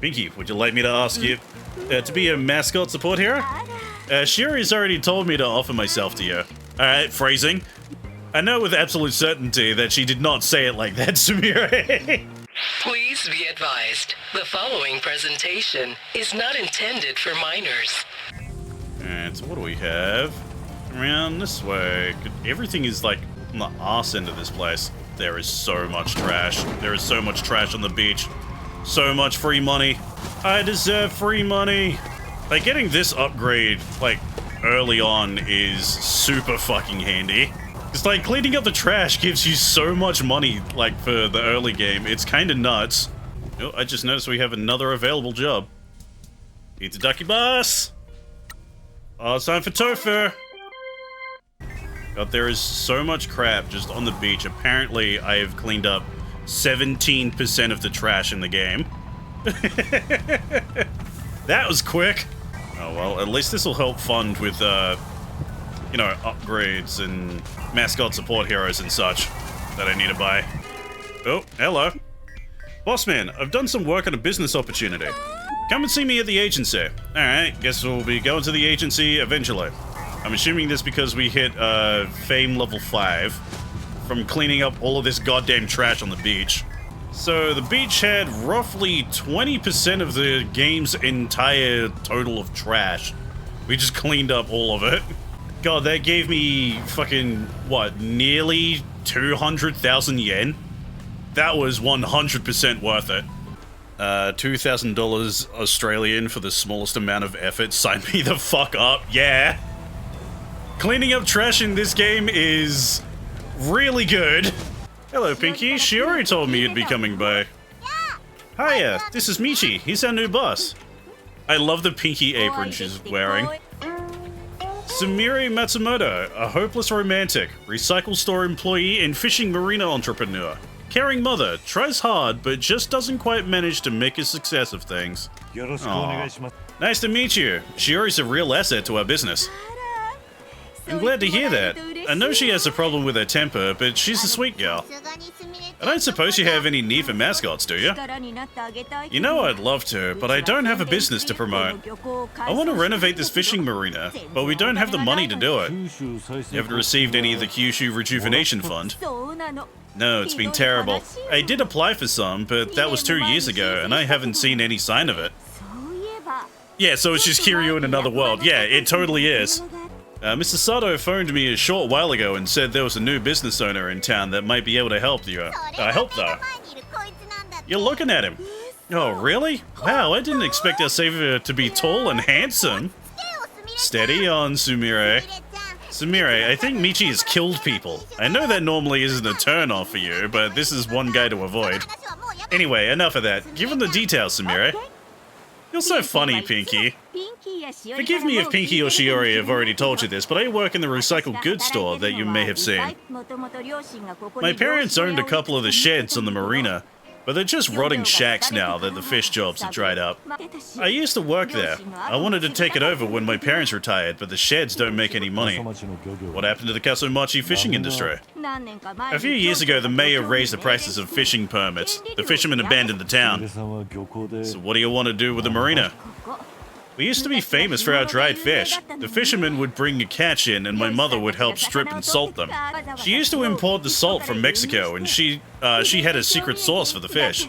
Pinky, would you like me to ask you to be a mascot support hero? Shiori's already told me to offer myself to you. Alright, phrasing. I know with absolute certainty that she did not say it like that, Sumire. Please be advised, the following presentation is not intended for minors. Alright, so what do we have? Around this way. Everything is like on the arse end of this place. There is so much trash. There is so much trash on the beach. So much free money. I deserve free money. Like, getting this upgrade, like, early on is super fucking handy. It's like, cleaning up the trash gives you so much money, like, for the early game. It's kind of nuts. Oh, I just noticed we have another available job. Itadaki boss! Oh, it's time for tofu! God, there is so much crap just on the beach. Apparently, I have cleaned up 17% of the trash in the game. That was quick! Oh well, at least this will help fund with, you know, upgrades and mascot support heroes and such that I need to buy. Oh, hello. Bossman, I've done some work on a business opportunity. Come and see me at the agency. Alright, guess we'll be going to the agency eventually. I'm assuming this because we hit, fame level 5 from cleaning up all of this goddamn trash on the beach. So the beach had roughly 20% of the game's entire total of trash. We just cleaned up all of it. God, that gave me fucking, what, nearly 200,000 yen? That was 100% worth it. $2,000 Australian for the smallest amount of effort. Sign me the fuck up, yeah. Cleaning up trash in this game is really good. Hello, Pinky. Shiori told me you'd be coming by. Hiya, this is Michi. He's our new boss. I love the pinky apron she's wearing. Sumire Matsumoto, a hopeless romantic, recycle store employee and fishing marina entrepreneur. Caring mother, tries hard but just doesn't quite manage to make a success of things. Aww. Nice to meet you. Shiori's a real asset to our business. I'm glad to hear that. I know she has a problem with her temper, but she's a sweet girl. I don't suppose you have any need for mascots, do you? You know I'd love to, but I don't have a business to promote. I want to renovate this fishing marina, but we don't have the money to do it. You haven't received any of the Kyushu Rejuvenation Fund? No, it's been terrible. I did apply for some, but that was 2 years ago, and I haven't seen any sign of it. Yeah, so it's just Kiryu in another world. Yeah, it totally is. Mr. Sato phoned me a short while ago and said there was a new business owner in town that might be able to help you. Help though. You're looking at him. Oh, really? Wow, I didn't expect our savior to be tall and handsome. Steady on, Sumire. Sumire, I think Michi has killed people. I know that normally isn't a turn-off for you, but this is one guy to avoid. Anyway, enough of that. Give him the details, Sumire. You're so funny, Pinky. Forgive me if Pinky or Shiori have already told you this, but I work in the recycled goods store that you may have seen. My parents owned a couple of the sheds on the marina, but they're just rotting shacks now that the fish jobs have dried up. I used to work there. I wanted to take it over when my parents retired, but the sheds don't make any money. What happened to the Kasumachi fishing industry? A few years ago, the mayor raised the prices of fishing permits. The fishermen abandoned the town. So what do you want to do with the marina? We used to be famous for our dried fish. The fishermen would bring a catch in and my mother would help strip and salt them. She used to import the salt from Mexico and she had a secret sauce for the fish.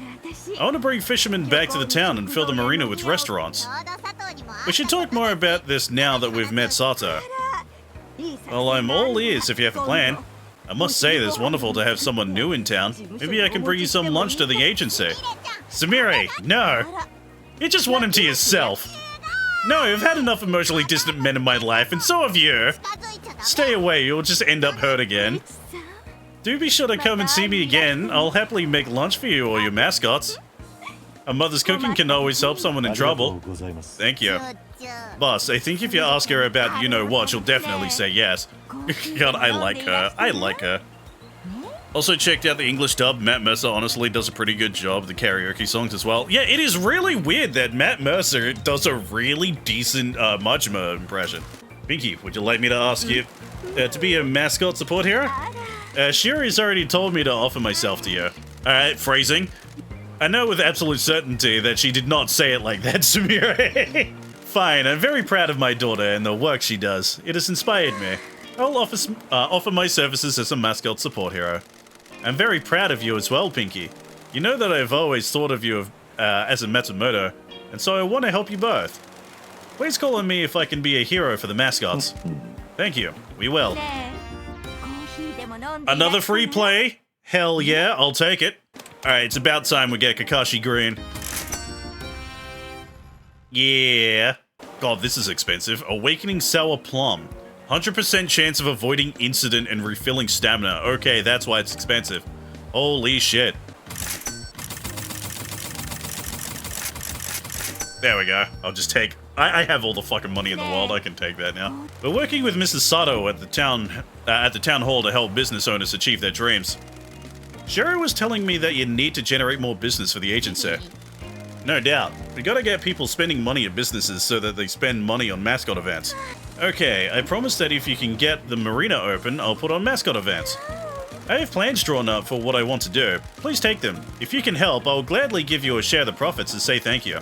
I want to bring fishermen back to the town and fill the marina with restaurants. We should talk more about this now that we've met Sato. Well, I'm all ears if you have a plan. I must say, it's wonderful to have someone new in town. Maybe I can bring you some lunch to the agency. Sumire, no! You just want him to yourself. No, I've had enough emotionally distant men in my life, and so have you. Stay away, you'll just end up hurt again. Do be sure to come and see me again. I'll happily make lunch for you or your mascots. A mother's cooking can always help someone in trouble. Thank you. Boss, I think if you ask her about you-know-what, she'll definitely say yes. God, I like her. I like her. Also checked out the English dub. Matt Mercer honestly does a pretty good job of the karaoke songs as well. Yeah, it is really weird that Matt Mercer does a really decent Majima impression. Pinky, would you like me to ask you to be a mascot support hero? Shiori's already told me to offer myself to you. Alright, phrasing. I know with absolute certainty that she did not say it like that, Sumire. Fine, I'm very proud of my daughter and the work she does. It has inspired me. I'll offer my services as a mascot support hero. I'm very proud of you as well, Pinky. You know that I've always thought of you as a Matsumoto, and so I want to help you both. Please call on me if I can be a hero for the mascots. Thank you. We will. Another free play? Hell yeah, I'll take it. Alright, it's about time we get Kakashi Green. Yeah. God, this is expensive. Awakening Sour Plum. 100% chance of avoiding incident and refilling stamina. Okay, that's why it's expensive. Holy shit. There we go. I'll just take... I have all the fucking money in the world. I can take that now. We're working with Mrs. Sato at the town hall to help business owners achieve their dreams. Sherry was telling me that you need to generate more business for the agency. No doubt. We gotta get people spending money at businesses so that they spend money on mascot events. Okay, I promise that if you can get the marina open, I'll put on mascot events. I have plans drawn up for what I want to do. Please take them. If you can help, I'll gladly give you a share of the profits and say thank you.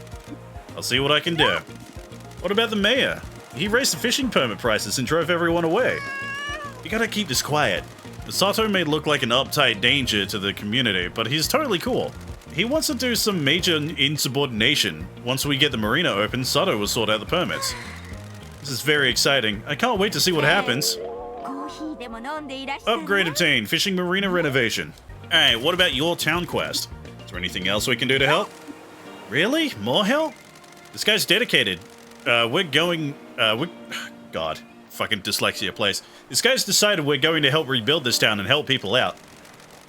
I'll see what I can do. What about the mayor? He raised the fishing permit prices and drove everyone away. You gotta keep this quiet. Sato may look like an uptight danger to the community, but he's totally cool. He wants to do some major insubordination. Once we get the marina open, Sato will sort out the permits. This is very exciting. I can't wait to see what happens. Upgrade obtained. Fishing marina renovation. Alright, what about your town quest? Is there anything else we can do to help? Really? More help? This guy's dedicated. God. Fucking dyslexia place. This guy's decided we're going to help rebuild this town and help people out.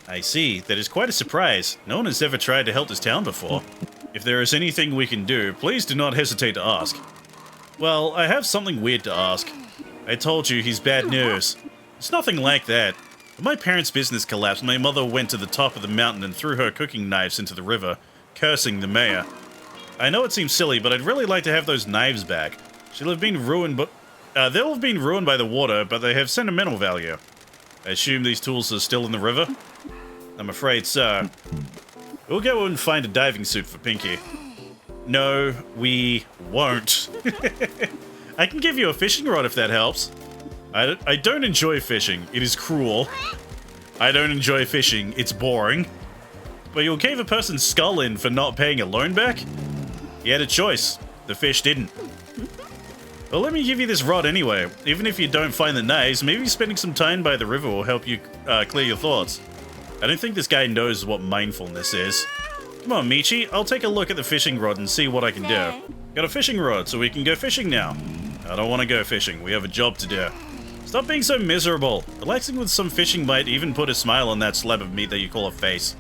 I see. That is quite a surprise. No one has ever tried to help this town before. If there is anything we can do, please do not hesitate to ask. Well, I have something weird to ask. I told you he's bad news. It's nothing like that. When my parents' business collapsed, my mother went to the top of the mountain and threw her cooking knives into the river, cursing the mayor. I know it seems silly, but I'd really like to have those knives back. They'll have been ruined by the water, but they have sentimental value. I assume these tools are still in the river? I'm afraid so. We'll go and find a diving suit for Pinky. No, we won't. I can give you a fishing rod if that helps. I don't enjoy fishing. It is cruel. I don't enjoy fishing. It's boring. But you'll cave a person's skull in for not paying a loan back? He had a choice. The fish didn't. Well, let me give you this rod anyway. Even if you don't find the knives, maybe spending some time by the river will help you clear your thoughts. I don't think this guy knows what mindfulness is. Come on, Michi. I'll take a look at the fishing rod and see what I can do. Got a fishing rod, so we can go fishing now. I don't want to go fishing. We have a job to do. Stop being so miserable. Relaxing with some fishing might even put a smile on that slab of meat that you call a face.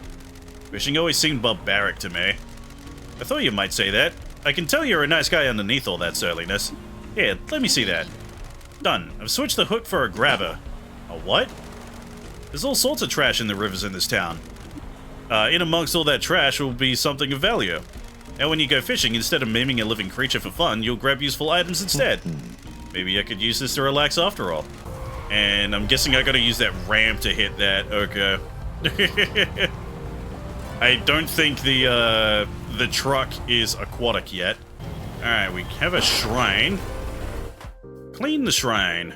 Fishing always seemed barbaric to me. I thought you might say that. I can tell you're a nice guy underneath all that surliness. Here, let me see that. Done. I've switched the hook for a grabber. A what? There's all sorts of trash in the rivers in this town. In amongst all that trash will be something of value. And when you go fishing, instead of maiming a living creature for fun, you'll grab useful items instead. Maybe I could use this to relax after all. And I'm guessing I gotta use that ramp to hit that. Okay. I don't think the truck is aquatic yet. Alright, we have a shrine. Clean the shrine.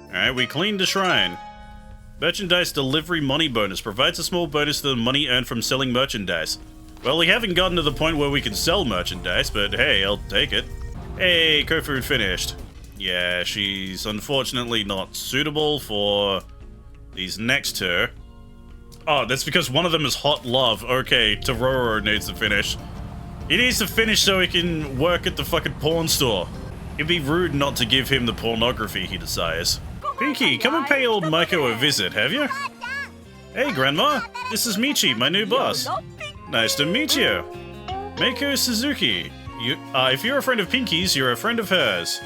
Alright, we cleaned the shrine. Merchandise delivery money bonus provides a small bonus to the money earned from selling merchandise. Well, we haven't gotten to the point where we can sell merchandise, but hey, I'll take it. Hey, Kofu finished. Yeah, she's unfortunately not suitable for these next two. Oh, that's because one of them is Hot Love. Okay, Tororo needs to finish. He needs to finish so he can work at the fucking porn store. It'd be rude not to give him the pornography he desires. Pinky, come and pay old Maiko a visit, have you? Hey, Grandma. This is Michi, my new boss. Nice to meet you. Maiko Suzuki. If you're a friend of Pinky's, you're a friend of hers.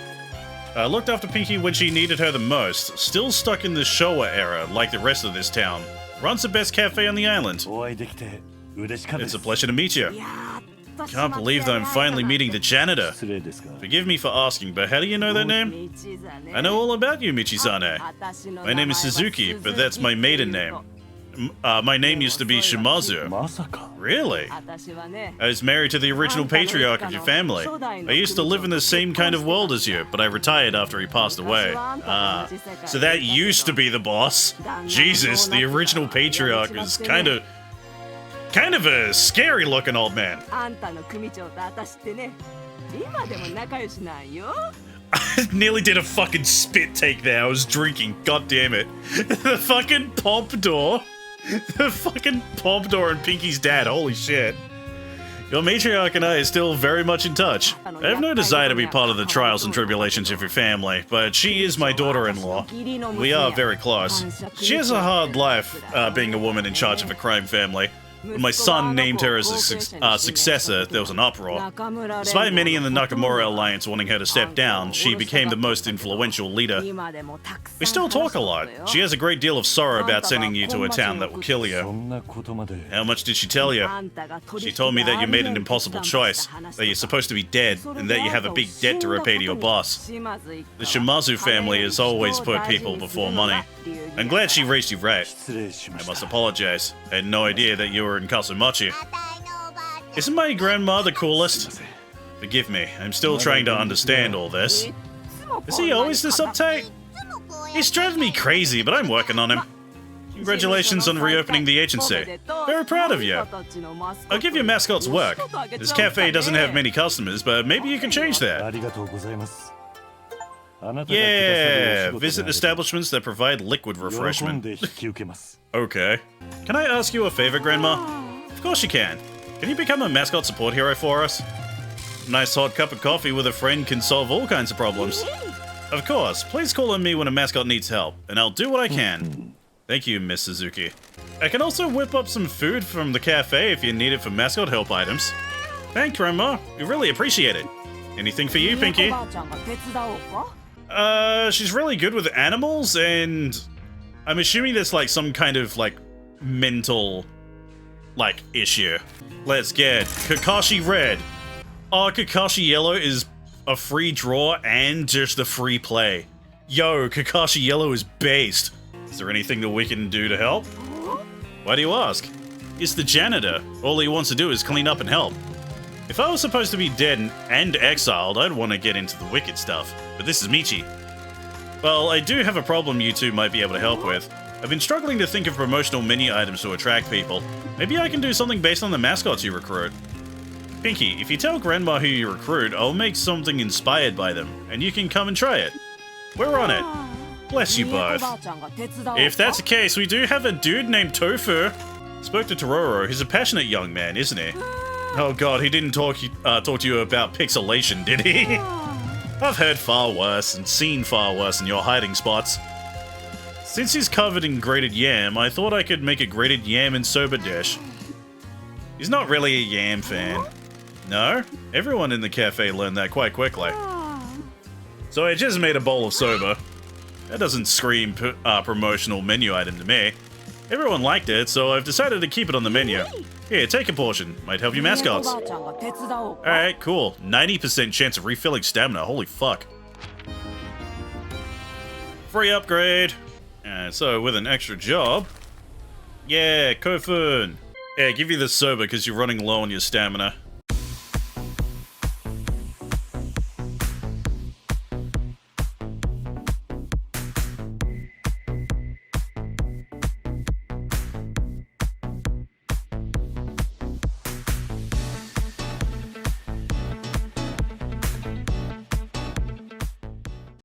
Looked after Pinky when she needed her the most. Still stuck in the Showa era, like the rest of this town. Runs the best cafe on the island. It's a pleasure to meet you. Can't believe that I'm finally meeting the janitor. Forgive me for asking, but how do you know that name? I know all about you, Michizane. My name is Suzuki, but that's my maiden name. My name used to be Shimazu. Really? I was married to the original patriarch of your family. I used to live in the same kind of world as you, but I retired after he passed away. So that used to be the boss. Jesus, the original patriarch was kind of a scary looking old man. I nearly did a fucking spit take there. I was drinking. God damn it. The fucking pompadour. The fucking pompadour and Pinky's dad. Holy shit. Your matriarch and I are still very much in touch. I have no desire to be part of the trials and tribulations of your family, but she is my daughter-in-law. We are very close. She has a hard life, being a woman in charge of a crime family. When my son named her as a successor, there was an uproar. Despite many in the Nakamura Alliance wanting her to step down, she became the most influential leader. We still talk a lot. She has a great deal of sorrow about sending you to a town that will kill you. How much did she tell you? She told me that you made an impossible choice, that you're supposed to be dead, and that you have a big debt to repay to your boss. The Shimazu family has always put people before money. I'm glad she raised you right. I must apologize. I had no idea that you were in Kasumachi. Isn't my grandma the coolest? Forgive me, I'm still trying to understand all this. Is he always this uptight? He's driving me crazy, but I'm working on him. Congratulations on reopening the agency. Very proud of you. I'll give your mascots work. This cafe doesn't have many customers, but maybe you can change that. Yeah, visit establishments that provide liquid refreshment. Okay. Can I ask you a favor, Grandma? Of course you can. Can you become a mascot support hero for us? A nice hot cup of coffee with a friend can solve all kinds of problems. Of course, please call on me when a mascot needs help, and I'll do what I can. Thank you, Miss Suzuki. I can also whip up some food from the cafe if you need it for mascot help items. Thanks, Grandma. We really appreciate it. Anything for you, Pinky? She's really good with animals, and I'm assuming there's like some kind of like mental like issue. Let's get Kakashi Red. Oh, Kakashi Yellow is a free draw and just a free play. Yo, Kakashi Yellow is based. Is there anything that we can do to help? Why do you ask? It's the janitor. All he wants to do is clean up and help. If I was supposed to be dead and exiled, I'd want to get into the wicked stuff. But this is Michi. Well, I do have a problem you two might be able to help with. I've been struggling to think of promotional mini items to attract people. Maybe I can do something based on the mascots you recruit. Pinky, if you tell Grandma who you recruit, I'll make something inspired by them, and you can come and try it. We're on it. Bless you both. If that's the case, we do have a dude named Tofu. Spoke to Tororo. He's a passionate young man, isn't he? Oh god, he didn't talk to you about pixelation, did he? I've heard far worse and seen far worse in your hiding spots. Since he's covered in grated yam, I thought I could make a grated yam and soba dish. He's not really a yam fan. No? Everyone in the cafe learned that quite quickly. So I just made a bowl of soba. That doesn't scream promotional menu item to me. Everyone liked it, so I've decided to keep it on the menu. Here, take a portion. Might help your mascots. Alright, cool. 90% chance of refilling stamina. Holy fuck. Free upgrade. So with an extra job. Yeah, Kofun. Yeah, give you the soba because you're running low on your stamina.